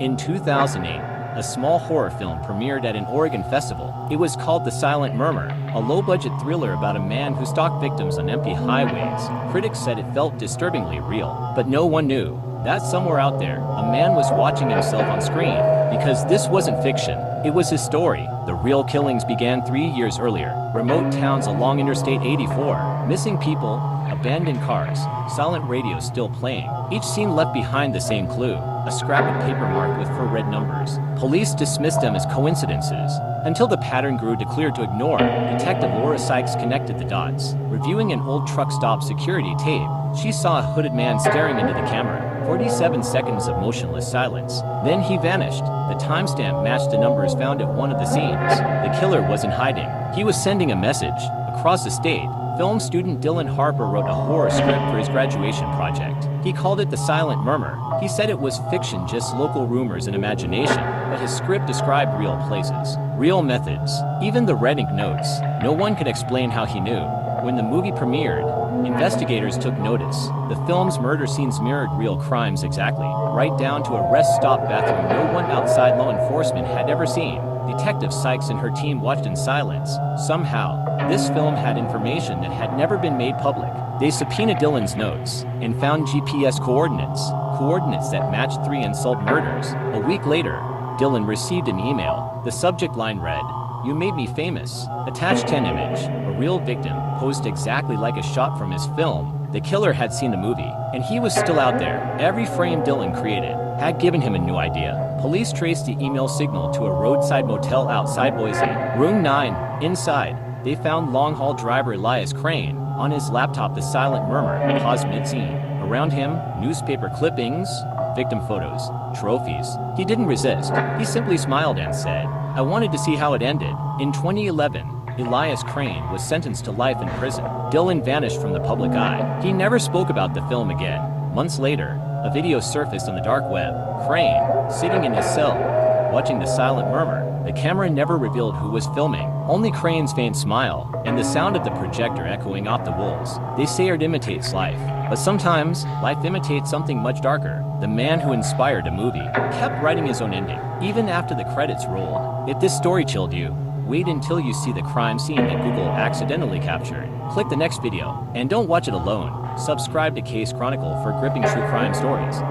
In 2008, a small horror film premiered at an Oregon festival. It was called The Silent Murmur, a low-budget thriller about a man who stalked victims on empty highways. Critics said it felt disturbingly real, but no one knew that somewhere out there, a man was watching himself on screen. Because this wasn't fiction, it was his story. The real killings began 3 years earlier. Remote towns along Interstate 84, missing people, abandoned cars, silent radio still playing. Each scene left behind the same clue, a scrap of paper marked with four red numbers. Police dismissed them as coincidences, until the pattern grew too clear to ignore. Detective Laura Sykes connected the dots. Reviewing an old truck stop security tape, she saw a hooded man staring into the camera. 47 seconds of motionless silence. Then he vanished. The timestamp matched the numbers found at one of the scenes. The killer wasn't hiding. He was sending a message. Across the state, film student Dylan Harper wrote a horror script for his graduation project. He called it The Silent Murmur. He said it was fiction, just local rumors and imagination, but his script described real places, real methods, even the red ink notes. No one could explain how he knew. When the movie premiered, investigators took notice. The film's murder scenes mirrored real crimes exactly, right down to a rest stop bathroom no one outside law enforcement had ever seen. Detective Sykes and her team watched in silence. Somehow, this film had information that had never been made public. They subpoenaed Dylan's notes and found GPS coordinates that matched 3 unsolved murders. A week later, Dylan received an email. The subject line read, "You made me famous." Attached 10 image, a real victim, posed exactly like a shot from his film. The killer had seen the movie, and he was still out there. Every frame Dylan created had given him a new idea. Police traced the email signal to a roadside motel outside Boise. Room 9. Inside, they found long-haul driver Elias Crane. On his laptop, The Silent Murmur paused mid-scene. Around him, newspaper clippings, victim photos, trophies. He didn't resist. He simply smiled and said, "I wanted to see how it ended." In 2011, Elias Crane was sentenced to life in prison. Dylan vanished from the public eye. He never spoke about the film again. Months later, a video surfaced on the dark web. Crane, sitting in his cell, watching The Silent Murmur. The camera never revealed who was filming, only Crane's faint smile, and the sound of the projector echoing off the walls. They say art imitates life, but sometimes, life imitates something much darker. The man who inspired a movie kept writing his own ending, even after the credits rolled. If this story chilled you, wait until you see the crime scene that Google accidentally captured. Click the next video, and don't watch it alone. Subscribe to Case Chronicle for gripping true crime stories.